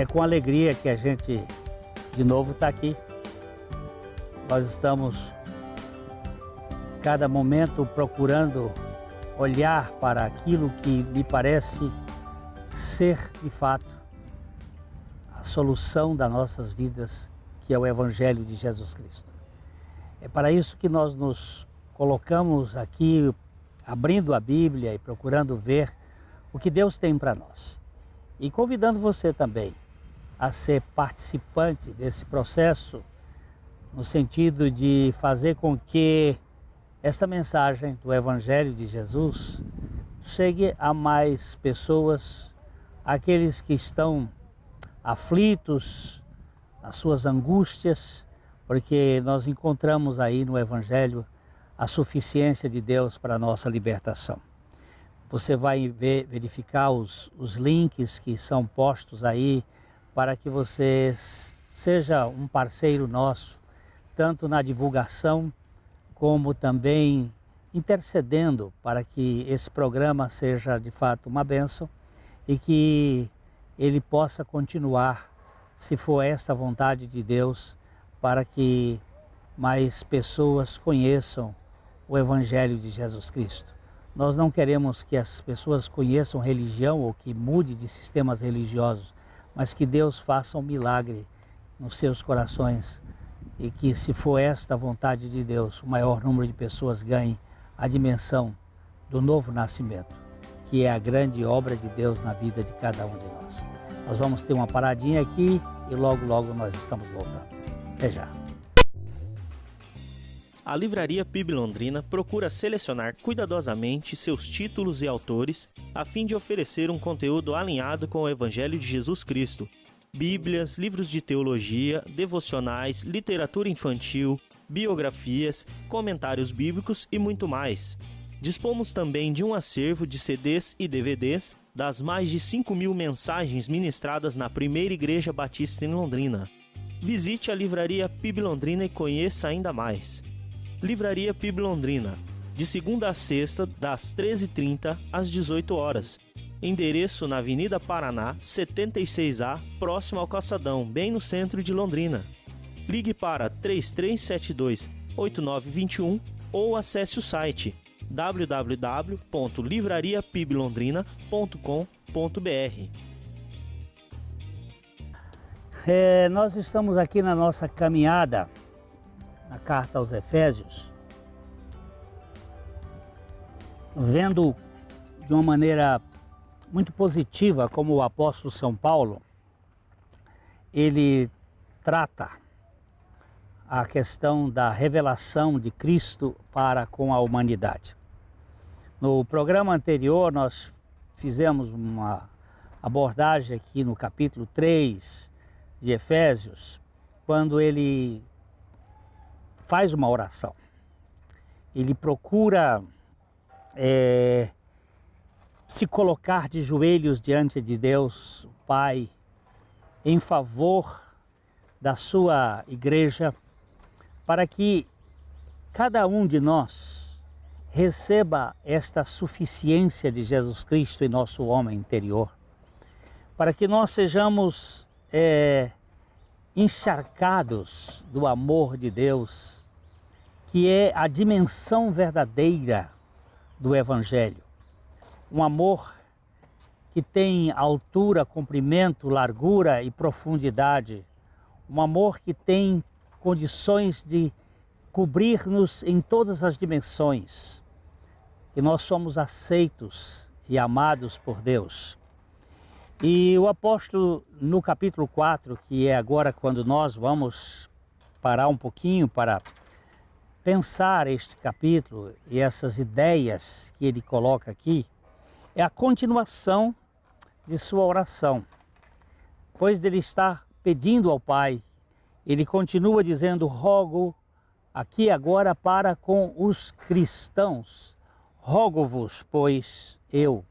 É com alegria que a gente de novo está aqui. Nós estamos cada momento procurando olhar para aquilo que me parece ser de fato a solução das nossas vidas, que é o Evangelho de Jesus Cristo. É para isso que nós nos colocamos aqui, abrindo a Bíblia e procurando ver o que Deus tem para nós. E convidando você também a ser participante desse processo, no sentido de fazer com que essa mensagem do Evangelho de Jesus chegue a mais pessoas, aqueles que estão aflitos, nas suas angústias, porque nós encontramos aí no Evangelho a suficiência de Deus para a nossa libertação. Você vai verificar os links que são postos aí para que você seja um parceiro nosso, tanto na divulgação como também intercedendo para que esse programa seja de fato uma bênção e que ele possa continuar, se for esta a vontade de Deus, para que mais pessoas conheçam o Evangelho de Jesus Cristo. Nós não queremos que as pessoas conheçam religião ou que mude de sistemas religiosos, mas que Deus faça um milagre nos seus corações e que, se for esta a vontade de Deus, o maior número de pessoas ganhe a dimensão do novo nascimento, que é a grande obra de Deus na vida de cada um de nós. Nós vamos ter uma paradinha aqui e logo nós estamos voltando. Até já. A Livraria PIB Londrina procura selecionar cuidadosamente seus títulos e autores a fim de oferecer um conteúdo alinhado com o Evangelho de Jesus Cristo. Bíblias, livros de teologia, devocionais, literatura infantil, biografias, comentários bíblicos e muito mais. Dispomos também de um acervo de CDs e DVDs das mais de 5.000 mensagens ministradas na Primeira Igreja Batista em Londrina. Visite a Livraria PIB Londrina e conheça ainda mais. Livraria PIB Londrina, de segunda a sexta, das 13h30 às 18 horas. Endereço na Avenida Paraná, 76A, próximo ao Calçadão, bem no centro de Londrina. Ligue para 3372-8921 ou acesse o site www.livrariapiblondrina.com.br. Nós estamos aqui na nossa caminhada na carta aos Efésios, vendo de uma maneira muito positiva como o apóstolo São Paulo, ele trata a questão da revelação de Cristo para com a humanidade. No programa anterior nós fizemos uma abordagem aqui no capítulo 3 de Efésios, quando ele faz uma oração. Ele procura se colocar de joelhos diante de Deus, o Pai, em favor da sua igreja, para que cada um de nós receba esta suficiência de Jesus Cristo em nosso homem interior, para que nós sejamos encharcados do amor de Deus, que é a dimensão verdadeira do Evangelho. Um amor que tem altura, comprimento, largura e profundidade. Um amor que tem condições de cobrir-nos em todas as dimensões. E nós somos aceitos e amados por Deus. E o apóstolo, no capítulo 4, que é agora quando nós vamos parar um pouquinho para pensar este capítulo e essas ideias que ele coloca aqui, é a continuação de sua oração. Depois dele estar pedindo ao Pai, ele continua dizendo: rogo aqui agora para com os cristãos, rogo-vos, pois eu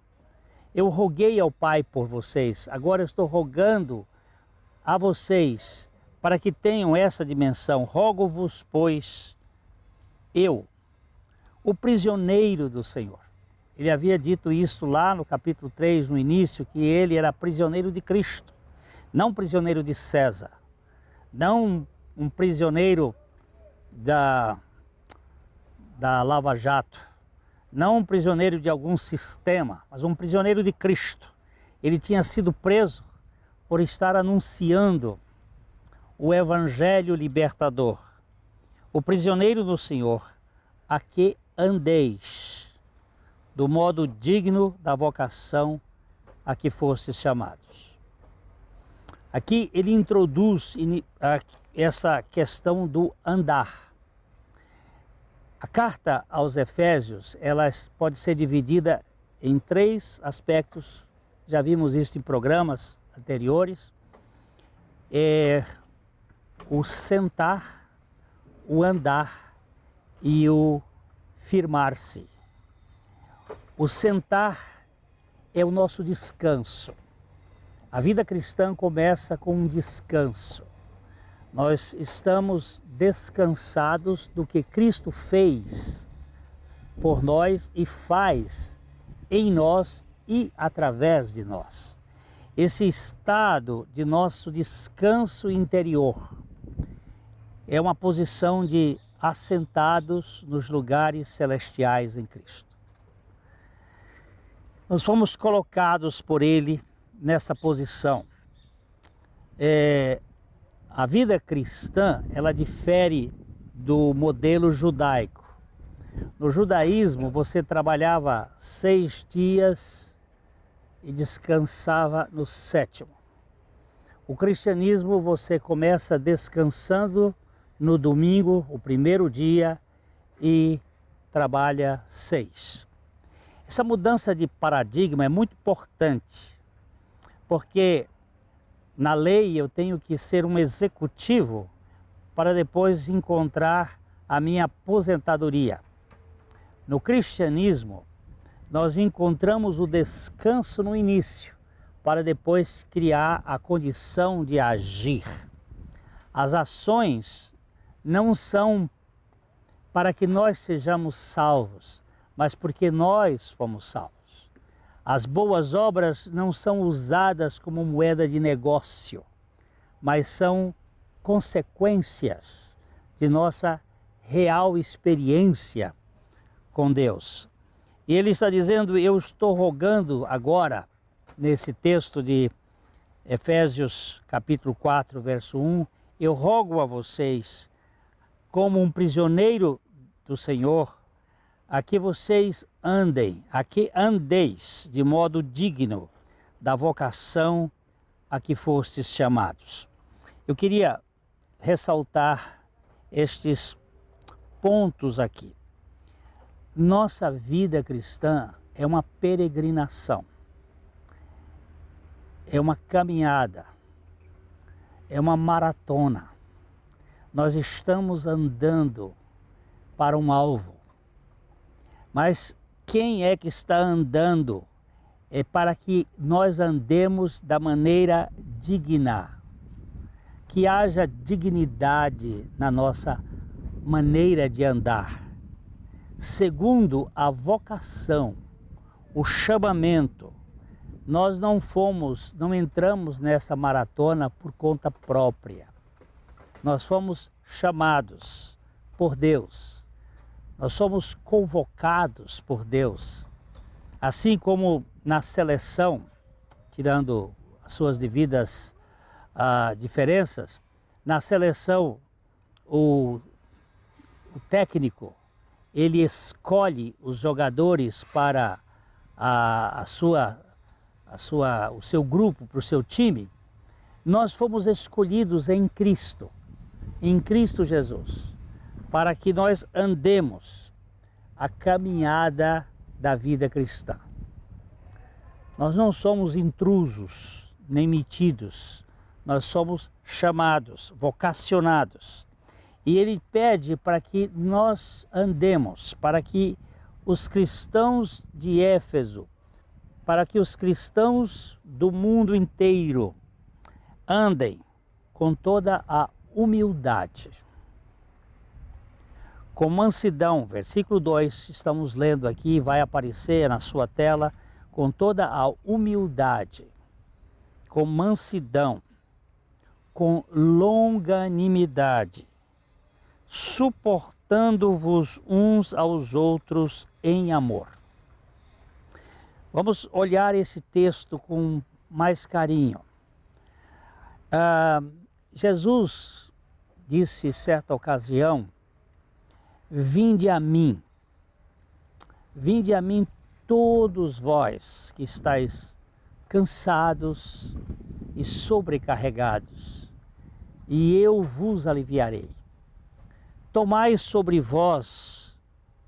roguei ao Pai por vocês, agora eu estou rogando a vocês para que tenham essa dimensão. Rogo-vos, pois eu, o prisioneiro do Senhor. Ele havia dito isso lá no capítulo 3, no início, que ele era prisioneiro de Cristo. não prisioneiro de César, não um prisioneiro da Lava Jato, não um prisioneiro de algum sistema, mas um prisioneiro de Cristo. Ele tinha sido preso por estar anunciando o Evangelho libertador. O prisioneiro do Senhor, a que andeis, do modo digno da vocação a que fostes chamados. Aqui ele introduz essa questão do andar. A carta aos Efésios, ela pode ser dividida em 3 aspectos. Já vimos isso em programas anteriores. O sentar, o andar e o firmar-se. O sentar é o nosso descanso. A vida cristã começa com um descanso. Nós estamos descansados do que Cristo fez por nós e faz em nós e através de nós. Esse estado de nosso descanso interior é uma posição de assentados nos lugares celestiais em Cristo. Nós fomos colocados por Ele nessa posição. A vida cristã, ela difere do modelo judaico. No judaísmo, você trabalhava 6 dias e descansava no 7º. O cristianismo, você começa descansando no domingo, o primeiro dia, e trabalha 6. Essa mudança de paradigma é muito importante, porque na lei eu tenho que ser um executivo para depois encontrar a minha aposentadoria. No cristianismo, nós encontramos o descanso no início, para depois criar a condição de agir. As ações não são para que nós sejamos salvos, mas porque nós fomos salvos. As boas obras não são usadas como moeda de negócio, mas são consequências de nossa real experiência com Deus. E ele está dizendo, eu estou rogando agora, nesse texto de Efésios capítulo 4, verso 1, eu rogo a vocês, como um prisioneiro do Senhor, a que vocês andem, a que andeis de modo digno da vocação a que fostes chamados. Eu queria ressaltar estes pontos aqui. Nossa vida cristã é uma peregrinação, é uma caminhada, é uma maratona. Nós estamos andando para um alvo. Mas quem é que está andando? É para que nós andemos da maneira digna. Que haja dignidade na nossa maneira de andar. Segundo a vocação, o chamamento, nós não entramos nessa maratona por conta própria. Nós fomos chamados por Deus. Nós somos convocados por Deus, assim como na seleção, tirando as suas devidas diferenças, na seleção o técnico, ele escolhe os jogadores para o seu grupo, para o seu time. Nós fomos escolhidos em Cristo Jesus, para que nós andemos a caminhada da vida cristã. Nós não somos intrusos, nem metidos, nós somos chamados, vocacionados. E ele pede para que nós andemos, para que os cristãos de Éfeso, para que os cristãos do mundo inteiro andem com toda a humildade. Com mansidão, versículo 2, estamos lendo aqui, vai aparecer na sua tela, com toda a humildade, com mansidão. com longanimidade, suportando-vos uns aos outros em amor. Vamos olhar esse texto com mais carinho. Jesus disse certa ocasião: vinde a mim todos vós que estáis cansados e sobrecarregados, e eu vos aliviarei. Tomai sobre vós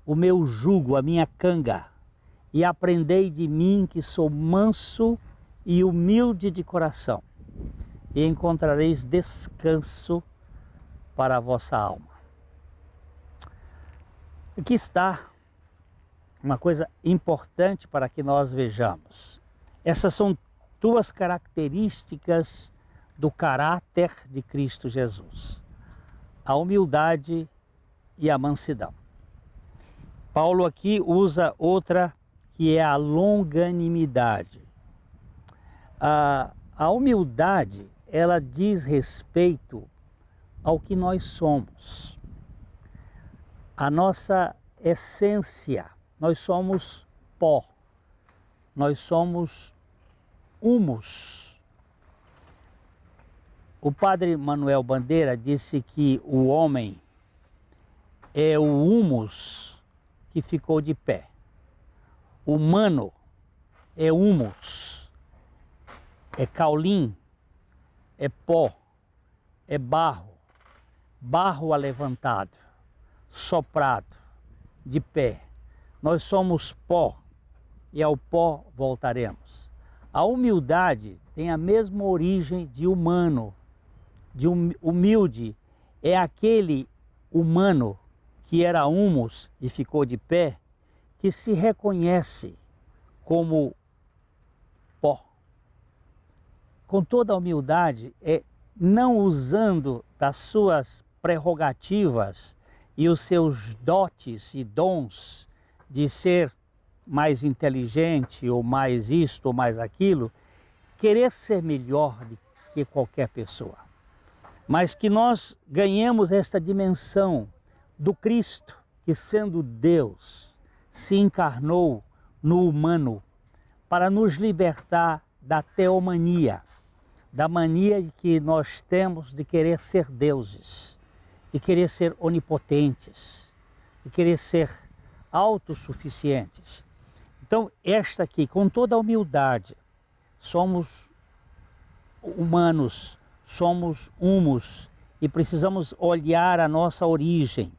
o meu jugo, a minha canga, e aprendei de mim, que sou manso e humilde de coração, e encontrareis descanso para a vossa alma. Aqui está uma coisa importante para que nós vejamos. Essas são duas características do caráter de Cristo Jesus: a humildade e a mansidão. Paulo aqui usa outra, que é a longanimidade. A humildade, ela diz respeito ao que nós somos, a nossa essência. Nós somos pó, nós somos humus. O padre Manuel Bandeira disse que o homem é o humus que ficou de pé. O humano é humus, é caulim, é pó, é barro, barro alevantado, soprado, de pé. Nós somos pó e ao pó voltaremos. A humildade tem a mesma origem de humano, de humilde. É aquele humano que era humus e ficou de pé, que se reconhece como pó. Com toda a humildade, não usando das suas prerrogativas e os seus dotes e dons de ser mais inteligente, ou mais isto, ou mais aquilo, querer ser melhor do que qualquer pessoa. Mas que nós ganhemos esta dimensão do Cristo, que sendo Deus, se encarnou no humano para nos libertar da teomania, da mania de que nós temos de querer ser deuses, de querer ser onipotentes, de querer ser autossuficientes. Então, esta aqui, com toda a humildade, somos humanos, somos humus e precisamos olhar a nossa origem.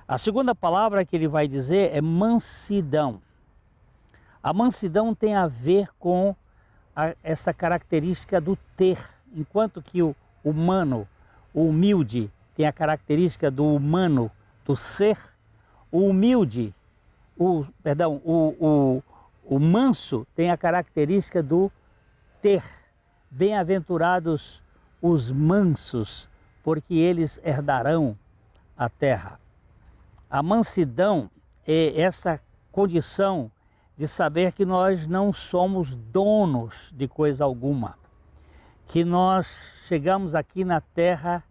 A segunda palavra que ele vai dizer é mansidão. A mansidão tem a ver com essa característica do ter, enquanto que o humano, o humilde, tem a característica do humano, do ser, o humilde, o manso tem a característica do ter. Bem-aventurados os mansos, porque eles herdarão a terra. A mansidão é essa condição de saber que nós não somos donos de coisa alguma, que nós chegamos aqui na terra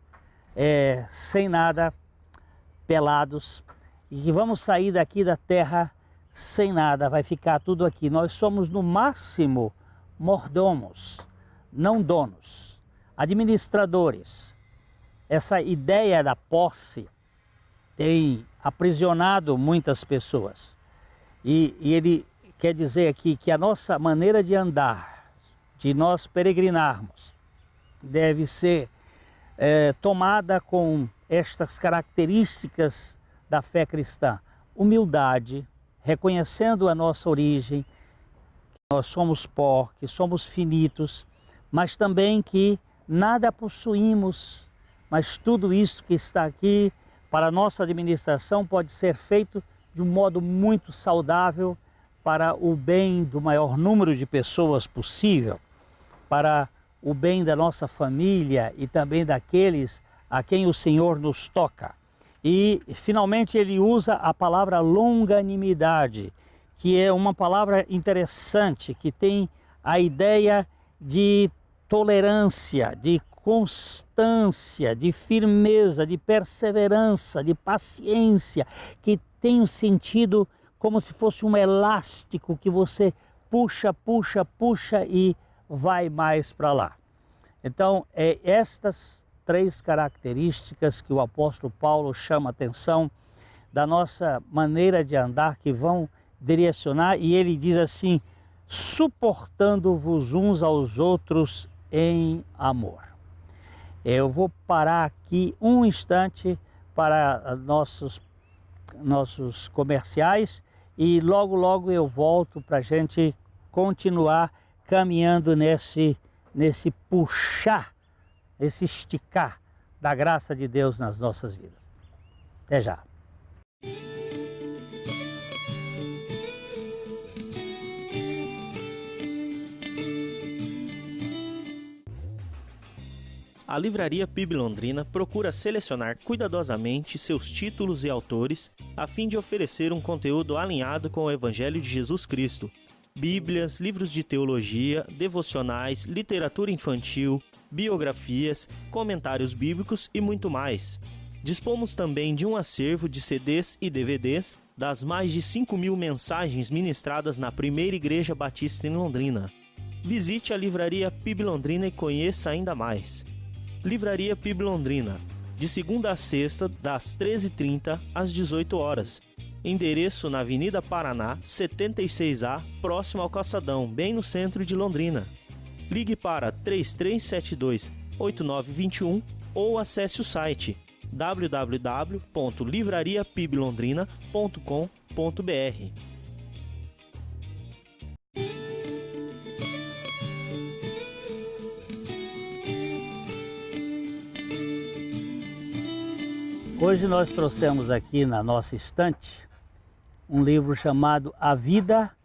sem nada, pelados, e que vamos sair daqui da terra sem nada, vai ficar tudo aqui. Nós somos no máximo mordomos, não donos, administradores. Essa ideia da posse tem aprisionado muitas pessoas. E ele quer dizer aqui que a nossa maneira de andar, de nós peregrinarmos, deve ser tomada com estas características da fé cristã. Humildade, reconhecendo a nossa origem, que nós somos pó, que somos finitos, mas também que nada possuímos, mas tudo isso que está aqui para a nossa administração pode ser feito de um modo muito saudável para o bem do maior número de pessoas possível, para o bem da nossa família e também daqueles a quem o Senhor nos toca. E, finalmente, ele usa a palavra longanimidade, que é uma palavra interessante, que tem a ideia de tolerância, de constância, de firmeza, de perseverança, de paciência, que tem um sentido como se fosse um elástico que você puxa, puxa, puxa e vai mais para lá. Então, é estas 3 características que o apóstolo Paulo chama a atenção da nossa maneira de andar, que vão direcionar, e ele diz assim: suportando-vos uns aos outros em amor. Eu vou parar aqui um instante para nossos comerciais e logo eu volto para a gente continuar caminhando nesse puxar, esse esticar da graça de Deus nas nossas vidas. Até já. A Livraria PIB Londrina procura selecionar cuidadosamente seus títulos e autores a fim de oferecer um conteúdo alinhado com o Evangelho de Jesus Cristo. Bíblias, livros de teologia, devocionais, literatura infantil, biografias, comentários bíblicos e muito mais. Dispomos também de um acervo de CDs e DVDs das mais de 5.000 mensagens ministradas na Primeira Igreja Batista em Londrina. Visite a Livraria PIB Londrina e conheça ainda mais. Livraria PIB Londrina, de segunda a sexta, das 13h30 às 18 horas. Endereço na Avenida Paraná, 76A, próximo ao Calçadão, bem no centro de Londrina. Ligue para 3372-8921 ou acesse o site www.livrariapiblondrina.com.br. Hoje nós trouxemos aqui na nossa estante um livro chamado A Vida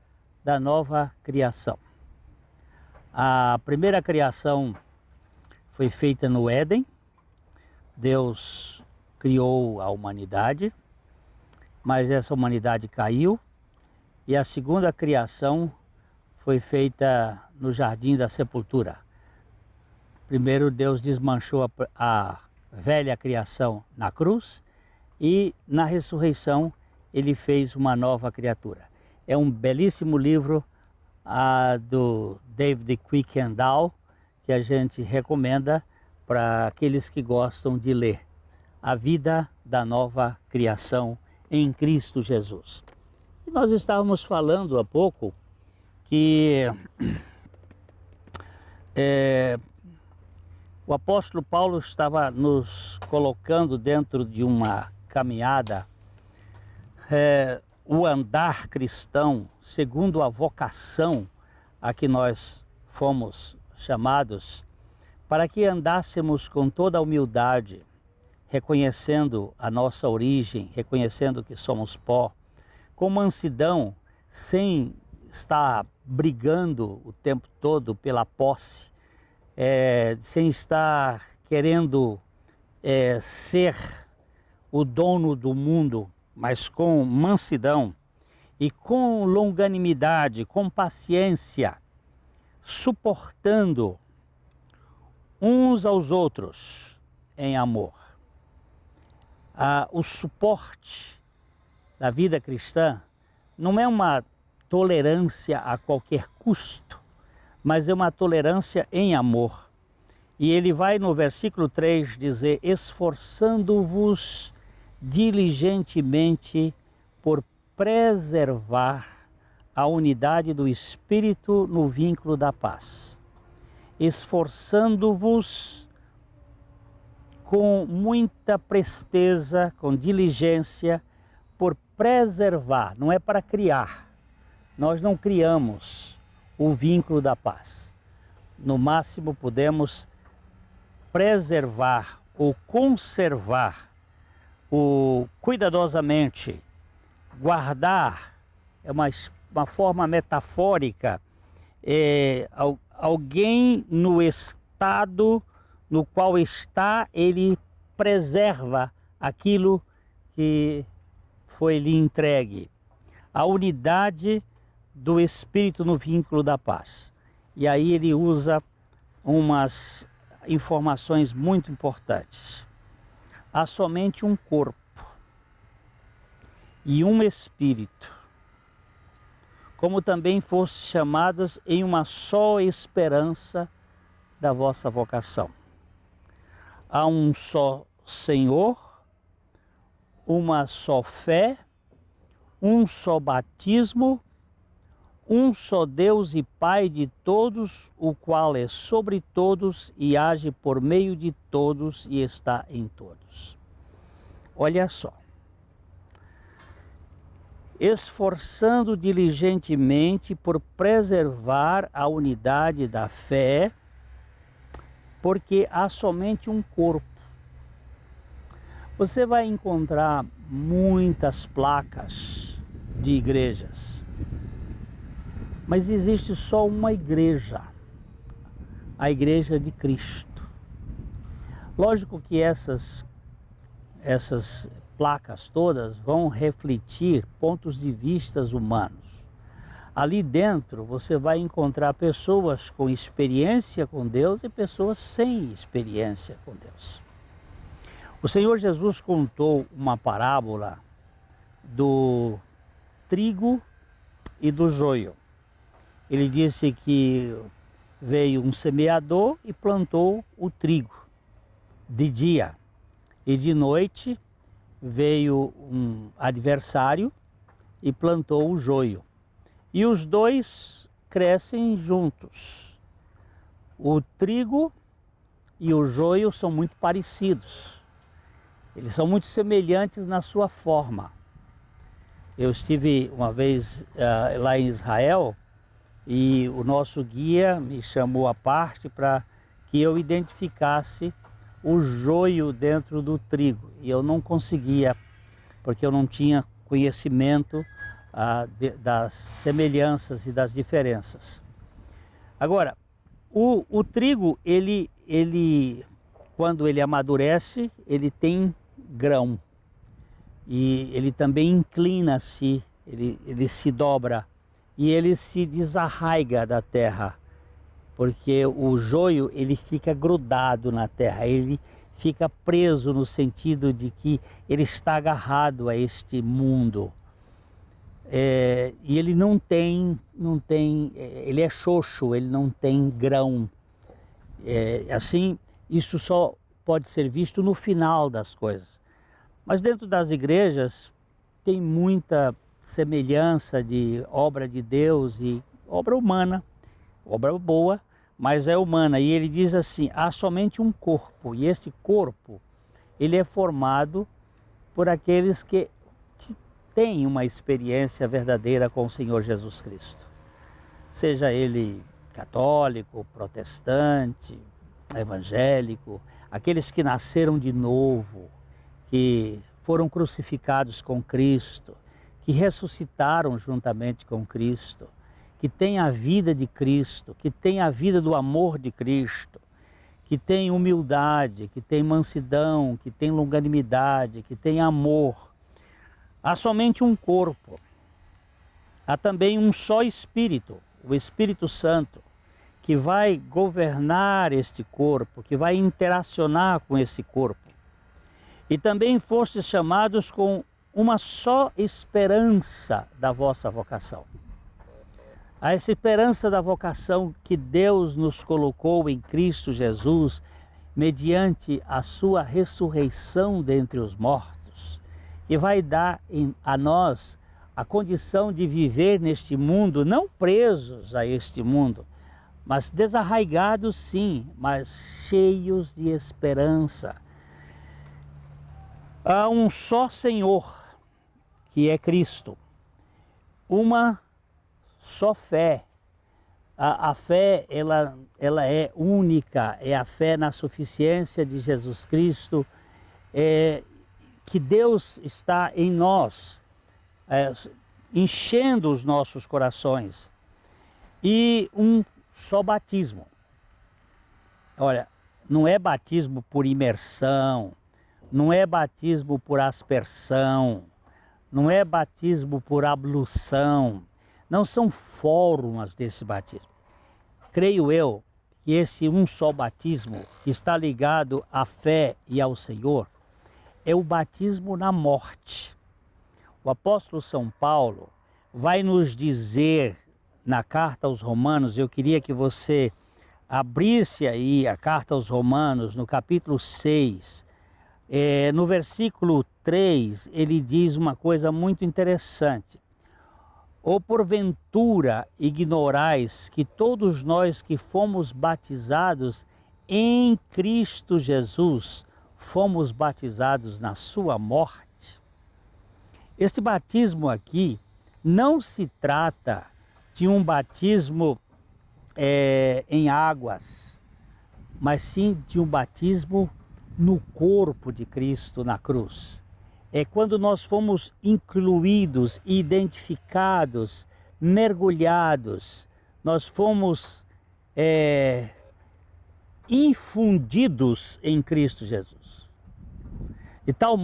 da Nova Criação. A primeira criação foi feita no Éden. Deus criou a humanidade, mas essa humanidade caiu. E a segunda criação foi feita no Jardim da Sepultura. Primeiro Deus desmanchou a velha criação na cruz e na ressurreição ele fez uma nova criatura. É um belíssimo livro do David Kuykendall que a gente recomenda para aqueles que gostam de ler. A Vida da Nova Criação em Cristo Jesus. E nós estávamos falando há pouco que o apóstolo Paulo estava nos colocando dentro de uma caminhada, o andar cristão, segundo a vocação a que nós fomos chamados, para que andássemos com toda a humildade, reconhecendo a nossa origem, reconhecendo que somos pó, com mansidão, sem estar brigando o tempo todo pela posse, sem estar querendo ser o dono do mundo, mas com mansidão e com longanimidade, com paciência, suportando uns aos outros em amor. O suporte da vida cristã não é uma tolerância a qualquer custo, mas é uma tolerância em amor. E ele vai no versículo 3 dizer: esforçando-vos diligentemente por preservar a unidade do Espírito no vínculo da paz. Esforçando-vos com muita presteza, com diligência, por preservar, não é para criar. Nós não criamos o vínculo da paz. No máximo podemos preservar ou conservar, ou cuidadosamente guardar, é uma forma metafórica, alguém no estado no qual está, ele preserva aquilo que foi lhe entregue. A unidade do Espírito no vínculo da paz. E aí ele usa umas informações muito importantes. Há somente um corpo e um espírito, como também fostes chamados em uma só esperança da vossa vocação. Há um só Senhor, uma só fé, um só batismo, um só Deus e Pai de todos, o qual é sobre todos e age por meio de todos e está em todos. Olha só. Esforçando diligentemente por preservar a unidade da fé, porque há somente um corpo. Você vai encontrar muitas placas de igrejas, mas existe só uma igreja, a Igreja de Cristo. Lógico que essas placas todas vão refletir pontos de vista humanos. Ali dentro você vai encontrar pessoas com experiência com Deus e pessoas sem experiência com Deus. O Senhor Jesus contou uma parábola do trigo e do joio. Ele disse que veio um semeador e plantou o trigo de dia, e de noite veio um adversário e plantou o joio. E os dois crescem juntos. O trigo e o joio são muito parecidos. Eles são muito semelhantes na sua forma. Eu estive uma vez lá em Israel e o nosso guia me chamou à parte para que eu identificasse o joio dentro do trigo. E eu não conseguia, porque eu não tinha conhecimento das semelhanças e das diferenças. Agora, o trigo, quando ele amadurece, ele tem grão. E ele também inclina-se, ele se dobra e ele se desarraiga da terra. Porque o joio, ele fica grudado na terra, ele fica preso no sentido de que ele está agarrado a este mundo. E ele não tem, ele é xoxo, ele não tem grão. Assim, isso só pode ser visto no final das coisas. Mas dentro das igrejas tem muita semelhança de obra de Deus e obra humana, obra boa, mas é humana. E ele diz assim, há somente um corpo, e esse corpo, ele é formado por aqueles que têm uma experiência verdadeira com o Senhor Jesus Cristo. Seja ele católico, protestante, evangélico, aqueles que nasceram de novo, que foram crucificados com Cristo, que ressuscitaram juntamente com Cristo, que tem a vida de Cristo, que tem a vida do amor de Cristo, que tem humildade, que tem mansidão, que tem longanimidade, que tem amor. Há somente um corpo. Há também um só Espírito, o Espírito Santo, que vai governar este corpo, que vai interacionar com esse corpo. E também fostes chamados com uma só esperança da vossa vocação. A esperança da vocação que Deus nos colocou em Cristo Jesus, mediante a sua ressurreição dentre os mortos, e vai dar a nós a condição de viver neste mundo, não presos a este mundo, mas desarraigados sim, mas cheios de esperança. Há um só Senhor, que é Cristo, uma só fé. A fé, ela é única, é a fé na suficiência de Jesus Cristo, que Deus está em nós, enchendo os nossos corações. E um só batismo. Olha, não é batismo por imersão, não é batismo por aspersão, não é batismo por ablução, não são formas desse batismo. Creio eu que esse um só batismo, que está ligado à fé e ao Senhor, é o batismo na morte. O apóstolo São Paulo vai nos dizer na carta aos Romanos, eu queria que você abrisse aí a carta aos Romanos, no capítulo 6, no versículo 3, ele diz uma coisa muito interessante. Ou porventura ignorais que todos nós que fomos batizados em Cristo Jesus, fomos batizados na sua morte? Este batismo aqui não se trata de um batismo em águas, mas sim de um batismo no corpo de Cristo na cruz. É quando nós fomos incluídos, identificados, mergulhados, nós fomos infundidos em Cristo Jesus. De tal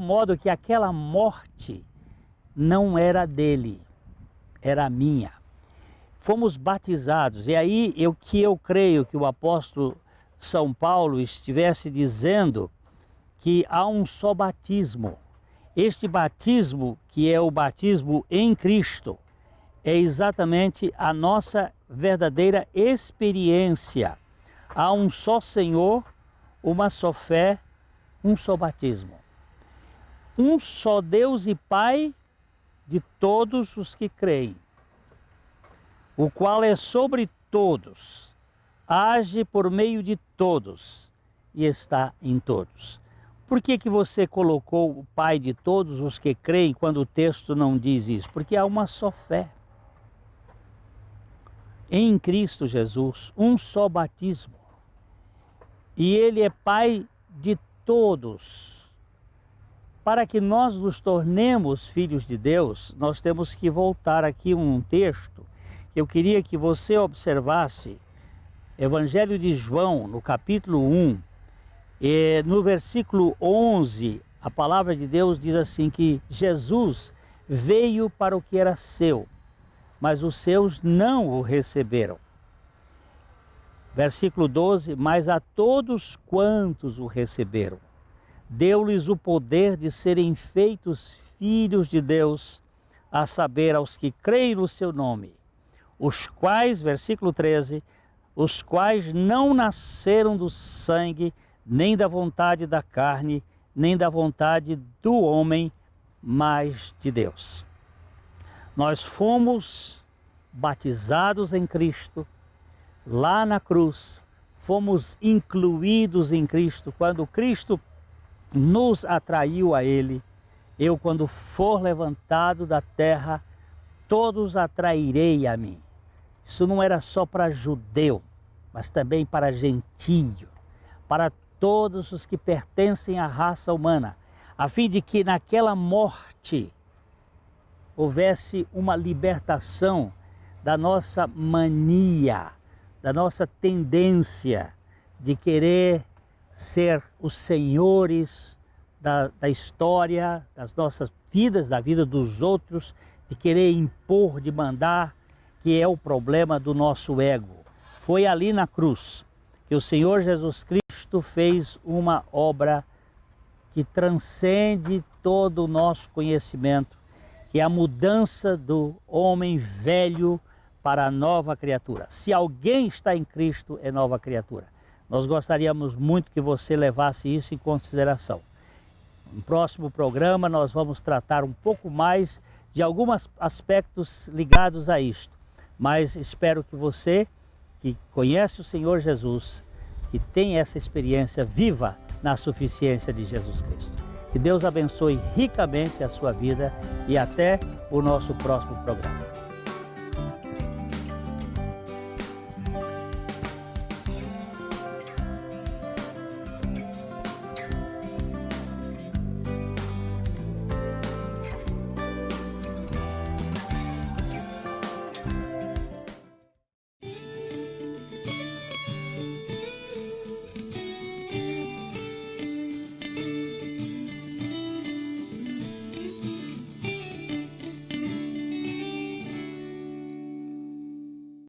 modo que aquela morte não era dele, era minha. Fomos batizados, e aí eu creio que o apóstolo São Paulo estivesse dizendo que há um só batismo. Este batismo, que é o batismo em Cristo, é exatamente a nossa verdadeira experiência. Há um só Senhor, uma só fé, um só batismo. Um só Deus e Pai de todos os que creem, o qual é sobre todos, age por meio de todos e está em todos. Por que você colocou o Pai de todos os que creem quando o texto não diz isso? Porque há uma só fé. Em Cristo Jesus, um só batismo. E Ele é Pai de todos. Para que nós nos tornemos filhos de Deus, nós temos que voltar aqui um texto que eu queria que você observasse. Evangelho de João, no capítulo 1, no versículo 11, a palavra de Deus diz assim que Jesus veio para o que era seu, mas os seus não o receberam. Versículo 12, mas a todos quantos o receberam, deu-lhes o poder de serem feitos filhos de Deus, a saber, aos que creem no seu nome, os quais, versículo 13, os quais não nasceram do sangue, nem da vontade da carne, nem da vontade do homem, mas de Deus. Nós fomos batizados em Cristo, lá na cruz, fomos incluídos em Cristo, quando Cristo nos atraiu a Ele. Eu, quando for levantado da terra, todos atrairei a mim. Isso não era só para judeu, mas também para gentio, para todos os que pertencem à raça humana, a fim de que naquela morte houvesse uma libertação da nossa mania, da nossa tendência de querer ser os senhores da história, das nossas vidas, da vida dos outros, de querer impor, de mandar, que é o problema do nosso ego. Foi ali na cruz que o Senhor Jesus Cristo fez uma obra que transcende todo o nosso conhecimento, que é a mudança do homem velho para a nova criatura. Se alguém está em Cristo, é nova criatura. Nós gostaríamos muito que você levasse isso em consideração. No próximo programa nós vamos tratar um pouco mais de alguns aspectos ligados a isto. Mas espero que você, que conhece o Senhor Jesus, que tem essa experiência viva na suficiência de Jesus Cristo. Que Deus abençoe ricamente a sua vida e até o nosso próximo programa.